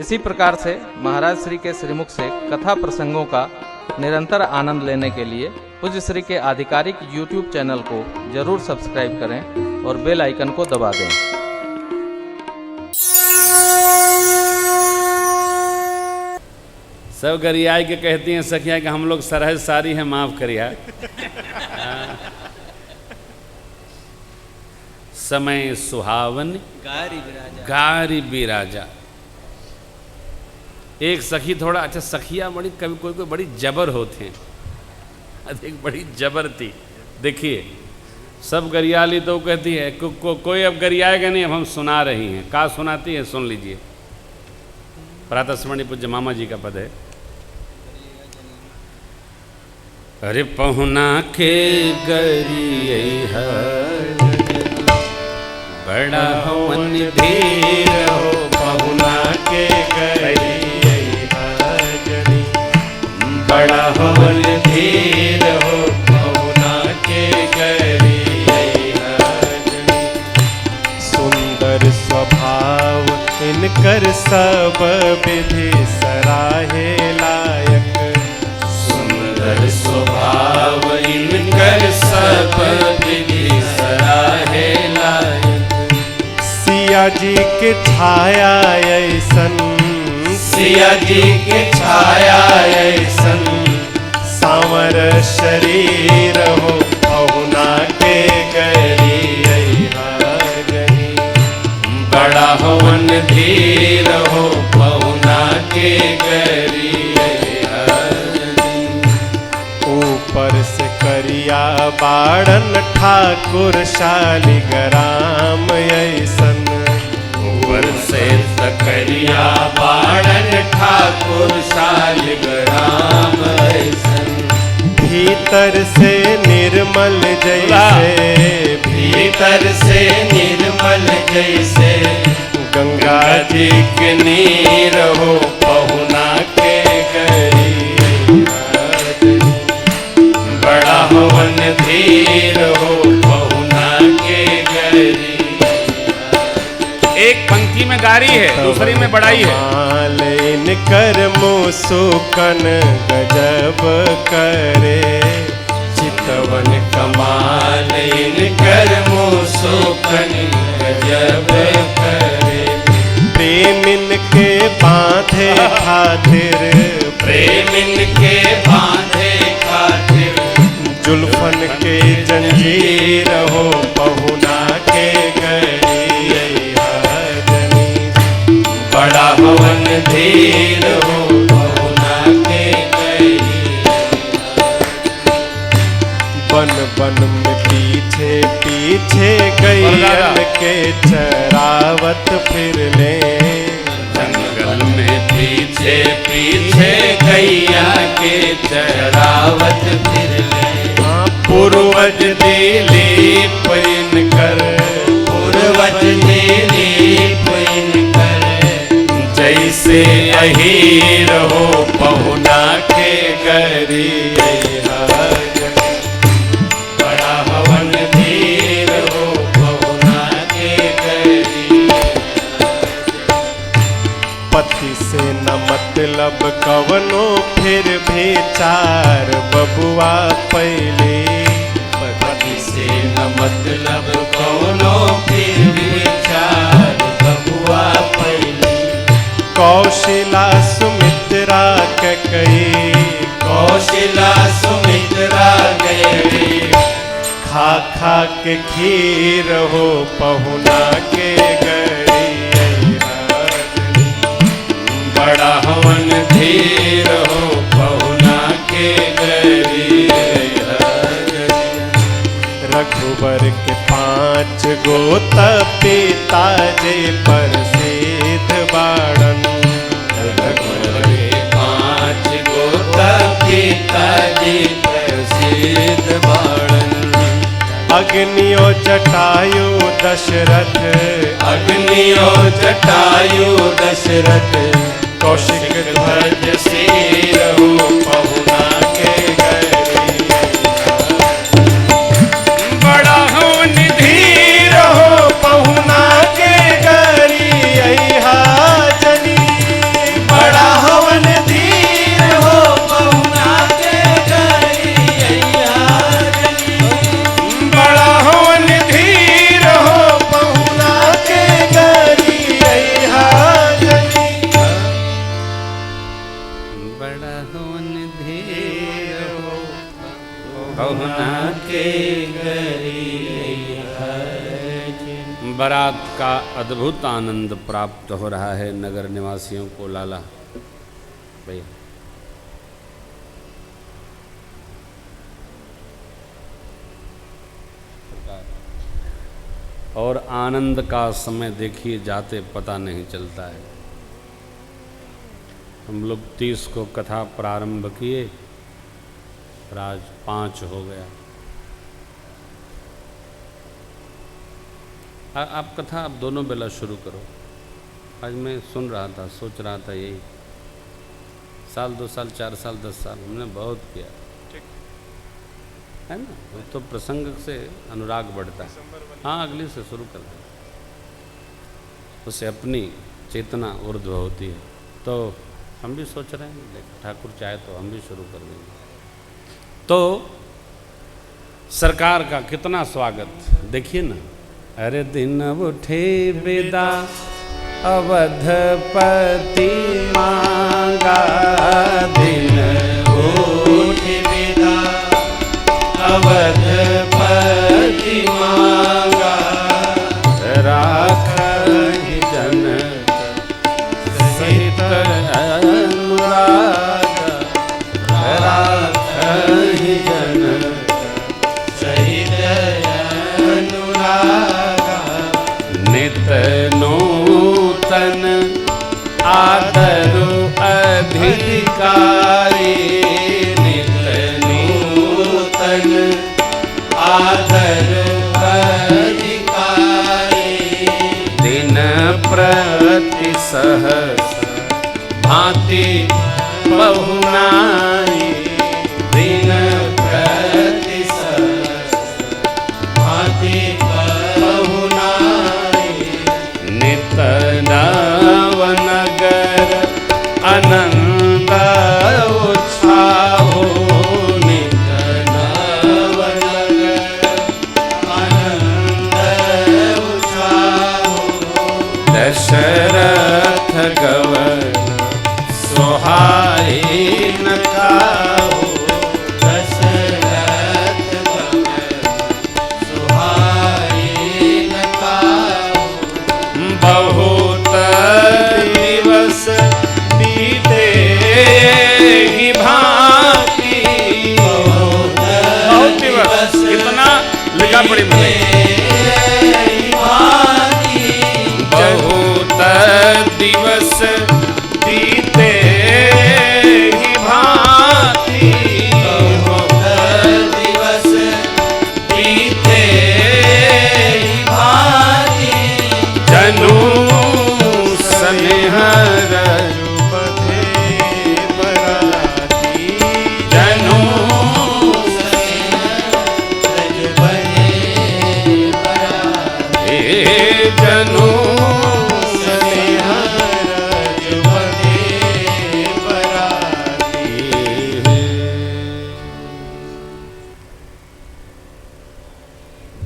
इसी प्रकार से महाराज श्री के श्रीमुख से कथा प्रसंगों का निरंतर आनंद लेने के लिए पूज्य श्री के आधिकारिक YouTube चैनल को जरूर सब्सक्राइब करें और बेल आइकन को दबा दें। सब गरियाई के कहती हैं सखिया कि हम लोग सरहद सारी है माफ करिया। समय सुहावन गारी बिराजा। एक सखी थोड़ा अच्छा सखिया बड़ी कभी कोई कोई बड़ी जबर होते हैं, अधिक बड़ी जबर थी। देखिए सब गरियाली तो कहती है कोई अब गरियाएगा नहीं, अब हम सुना रही हैं। का सुनाती है सुन लीजिए। प्रातः स्मरणीय पूज्य मामा जी का पद है। अरे पहुना के गरिया बड़ा हवन धीर हो, पहुना के गरिया बड़ा हवन धीर हो, पहुना के गरिया। सुंदर स्वभाव इनकर सब विधि सराहे लायक। सुंदर स्वभाव इनकर सब विधि सराहे लायक। सिया जी के छाया ऐसन, सिया जी के छाया ऐसन, सांवर शरीर हो, पहुना के गरिया। बड़ा हवन धीर हो, पहुना के गरिया। ऊपर से करिया बाड़न ठाकुर शालिग्राम ऐसन। ऊपर से तकरिया बाड़न ठाकुर शालिग्राम ऐसन। भीतर से निर्मल जैसे, भीतर से निर्मल जैसे, गंगा जी के नीर हो, पहुना के गरिया। बड़ा हवन धीर हो, पहुना के गरिया। एक पंक्ति में गारी है, दूसरी में बड़ाई है। माल इनकर मुसुकन गजब करे, चितवन कमाल इनकर मुसुकन गजब करे। प्रेमिन के बांधे खातिर, प्रेमिन के बांधे खातिर, जुल्फन के जंजीर हो, पहुना के गरिया। बड़ा हवन धीर हो, पहुना के गरिया। बन बन में पीछे पीछे गैयन के चरावत फिर ले। जंगल में पीछे पीछे गैया के चरावत फिर ले। पूर्वज दिलीप इनकर, पूर्वज दिलीप इनकर, जैसे अहीर हो, पहुना के गरिया। बड़ा हवन धीर हो, पहुना के गरिया। पति से न मतलब कवनो, फिर भी चार बबुआ पहले। पति से न मतलब कौनो, फिर भी चार बबुआ पहले। कौशिला सुमित्रा के कई, कौशिला सुमित्रा गई। खा खा के खीर हो, पहुना के गरिया। बड़ा हवन धीर हो, पहुना के गरिया। रघुबर के 5 गोत पिताजी प्रसिद्ध बाड़न। रघुबर के 5 गोत पिताजी प्रसिद्ध बाड़न। अग्नियो जटायु दशरथ, अग्नियो जटायु दशरथ, कौशिक ध्वज सिर हो, पहुना के गरिया। बड़ा हवन धीर हो, पहुना के गरिया। जनी पहुना के बारात का अद्भुत आनंद प्राप्त हो रहा है नगर निवासियों को। लाला भैया और आनंद का समय देखिए जाते पता नहीं चलता है। हम लोग 30 को कथा प्रारंभ किए, आज 5 हो गया। आप कथा आप दोनों बेला शुरू करो। आज मैं सुन रहा था, सोच रहा था यही, साल 2 साल 4 साल 10 साल हमने बहुत किया है ना। तो प्रसंग से अनुराग बढ़ता है। हाँ, अगली से शुरू कर दें, उससे अपनी चेतना ऊर्ध्व होती है। तो हम भी सोच रहे हैं, ठाकुर चाहे तो हम भी शुरू कर देंगे। तो सरकार का कितना स्वागत देखिए ना। अरे दिन उठे विदा अवधपति मांगा, दिन उठे विदा अवधपति मांगा, राखहि जनक सहित अनुराग, राखहि जनक सहित अनुराग। नित नूतन आदरु अधिकारी, नित नूतन आदरु अधिकारी, दिन प्रति सहस भांति पहुनाई, दिन प्रति सहस भांति पहुनाई। नित नव नगर आनंद उत्साहो, नित नव नगर आनंद उत्साहो। दशरथ गवन सोहाई न काहू, दशरथ गवन सोहाई न काहू। बहुत दिवस बीते ही भांति, बहुत दिवस कितना लिखा पड़ी मुझे। बहुत दिवस बीते ही भांति, बहुत दिवस बीते ही भांति। जनु स्नेह रजुपथे बराती, जनु स्नेह रजुपथे बराती, जनु स्नेह रजुपथे बराती।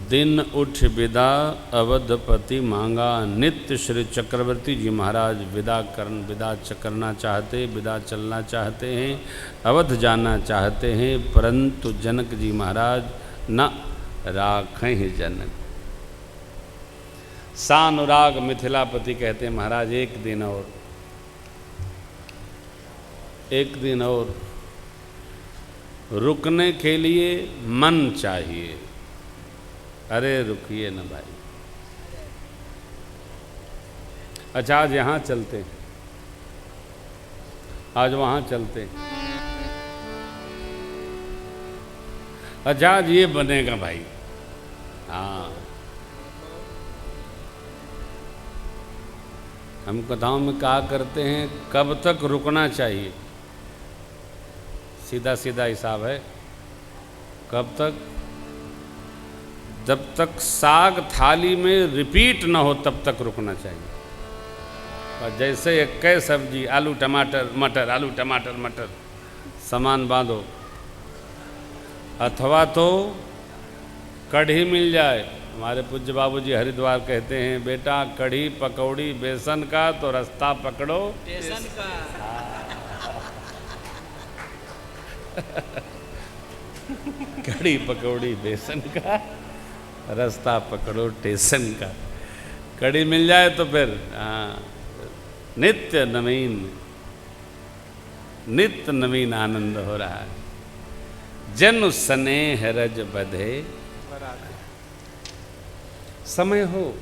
दिन उठ विदा अवधपति मांगा, नित्य श्री चक्रवर्ती जी महाराज विदा करना चाहते, विदा चलना चाहते हैं, अवध जाना चाहते हैं, परंतु जनक जी महाराज न राखें जनक। सानुराग मिथिलापति कहते हैं महाराज एक दिन और रुकने के लिए मन चाहिए। अरे रुकिए ना भाई, अच्छा आज यहाँ चलते, आज वहाँ चलते, अच्छा आज ये बनेगा भाई। हाँ, हम कथाओं में कहा करते हैं कब तक रुकना चाहिए। सीधा सीधा हिसाब है, कब तक? जब तक साग थाली में रिपीट ना हो तब तक रुकना चाहिए। और जैसे एक सब्जी आलू टमाटर मटर, आलू टमाटर मटर सामान बांधो, अथवा तो कढ़ी मिल जाए। हमारे पूज्य बाबूजी हरिद्वार कहते हैं बेटा कढ़ी पकौड़ी बेसन का तो रास्ता पकड़ो बेसन का। कड़ी पकौड़ी बेसन का, रास्ता पकड़ो टेशन का। कड़ी मिल जाए तो फिर हाँ, नित्य नवीन आनंद हो रहा है। जन स्नेह रज बधे, समय हो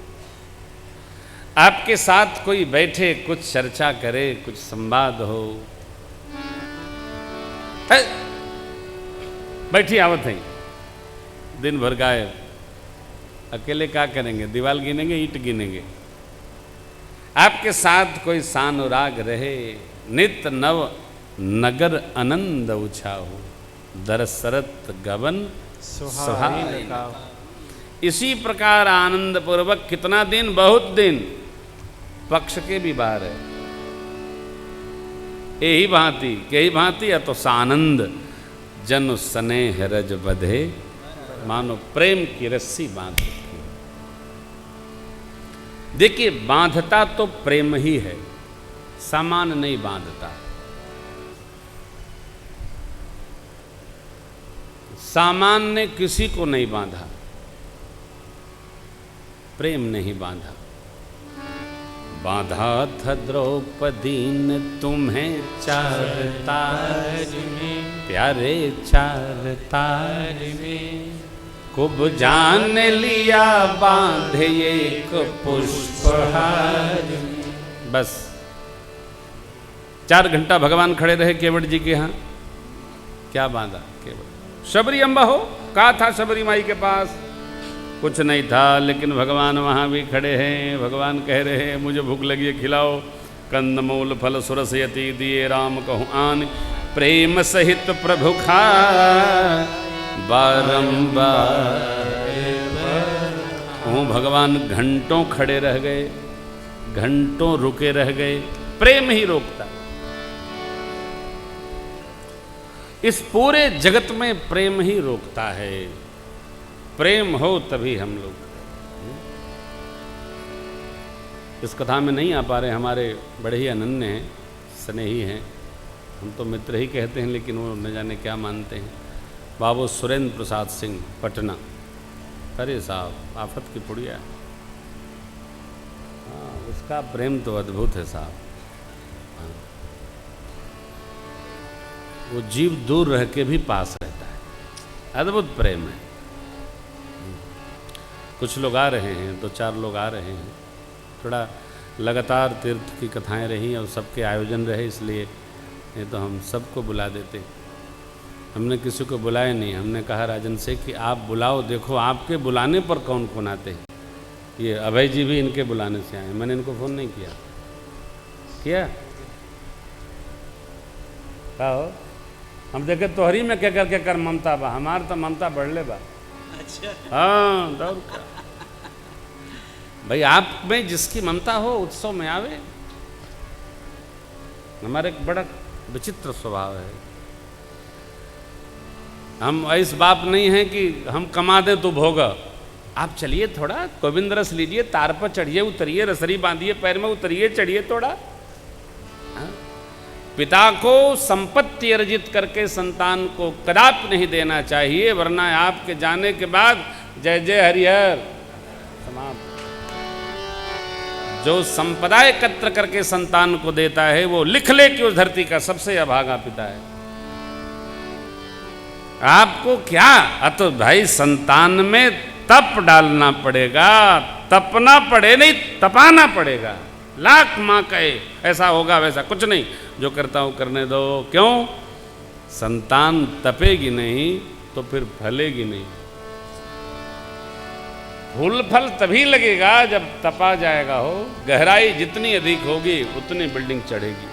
आपके साथ कोई बैठे, कुछ चर्चा करे, कुछ संवाद हो। बैठी आवत है, दिन भर गायब, अकेले क्या करेंगे? दीवाल गिनेंगे, ईंट गिनेंगे। आपके साथ कोई सानुराग रहे, नित नव नगर आनंद उछाओ, दरसरत गवन सुहाई। इसी प्रकार आनंद पूर्वक कितना दिन? बहुत दिन, पक्ष के भी बाहर है। यही भांति या तो सानंद जन स्नेह रज बधे, मानो प्रेम की रस्सी बांध रखी। देखिए, बांधता तो प्रेम ही है, सामान नहीं बांधता। सामान ने किसी को नहीं बांधा, प्रेम नहीं बांधा। बांधा था द्रौपदी ने तुम्हें चार तार में, प्यारे चार तार में। खूब जान लिया बांधे एक पुष्पहार में। बस 4 घंटा भगवान खड़े रहे केवट जी के यहाँ, क्या बांधा? केवट शबरी अम्बा हो, कहा था शबरी माई के पास, कुछ नहीं था, लेकिन भगवान वहाँ भी खड़े हैं। भगवान कह रहे हैं मुझे भूख लगी है, खिलाओ। कंदमूल फल सुरस यति दिए राम कहूँ आन, प्रेम सहित प्रभु खा बारंबार। भगवान घंटों खड़े रह गए, घंटों रुके रह गए। प्रेम ही रोकता। इस पूरे जगत में प्रेम ही रोकता है। प्रेम हो तभी हम लोग। इस कथा में नहीं आ पा रहे, हमारे बड़े ही अनन्य हैं, स्नेही हैं, हम तो मित्र ही कहते हैं, लेकिन वो न जाने क्या मानते हैं। बाबू सुरेंद्र प्रसाद सिंह, पटना। अरे साहब, आफत की पुड़िया। हाँ, उसका प्रेम तो अद्भुत है साहब। वो जीव दूर रह के भी पास रहता है, अद्भुत प्रेम है। कुछ लोग आ रहे हैं, 2-4 लोग आ रहे हैं। थोड़ा लगातार तीर्थ की कथाएं रही और सबके आयोजन रहे, इसलिए नहीं तो हम सबको बुला देते। हमने किसी को बुलाया नहीं। हमने कहा राजन से कि आप बुलाओ, देखो आपके बुलाने पर कौन कौन आते हैं। ये अभय जी भी इनके बुलाने से आए, मैंने इनको फ़ोन नहीं किया। क्या हो? हम देखे तोहरी में क्या करके कर ममता बा, हमार तो ममता बढ़ले बा। अच्छा। हाँ, दौड़ का भाई, आप में जिसकी ममता हो उत्सव में आवे। हमारे एक बड़ा विचित्र स्वभाव है। हम इस बाप नहीं है कि हम कमा दें तो भोगा। आप चलिए, थोड़ा गोविंद रस लीजिए, तार पर चढ़िए, उतरिए, रसरी बांधिए पैर में, उतरिए, चढ़िए थोड़ा। हाँ? पिता को संपत्ति अर्जित करके संतान को कदापि नहीं देना चाहिए, वरना आपके जाने के बाद जय जय हरिहर समाप्त। जो संपदा एकत्र करके संतान को देता है वो लिख ले कि उस धरती का सबसे अभागा पिता है। आपको क्या, तो भाई संतान में तप डालना पड़ेगा, तपना पड़े नहीं तपाना पड़ेगा। लाख माँ कहे ऐसा होगा वैसा कुछ नहीं, जो करता हूं करने दो। क्यों? संतान तपेगी नहीं तो फिर फलेगी नहीं। फूल फल तभी लगेगा जब तपा जाएगा हो। गहराई जितनी अधिक होगी उतनी बिल्डिंग चढ़ेगी।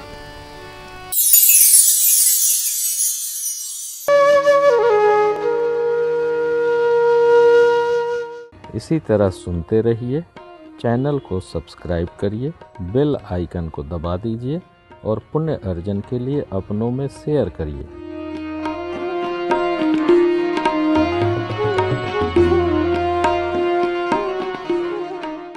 इसी तरह सुनते रहिए, चैनल को सब्सक्राइब करिए, बेल आइकन को दबा दीजिए और पुण्य अर्जन के लिए अपनों में शेयर करिए।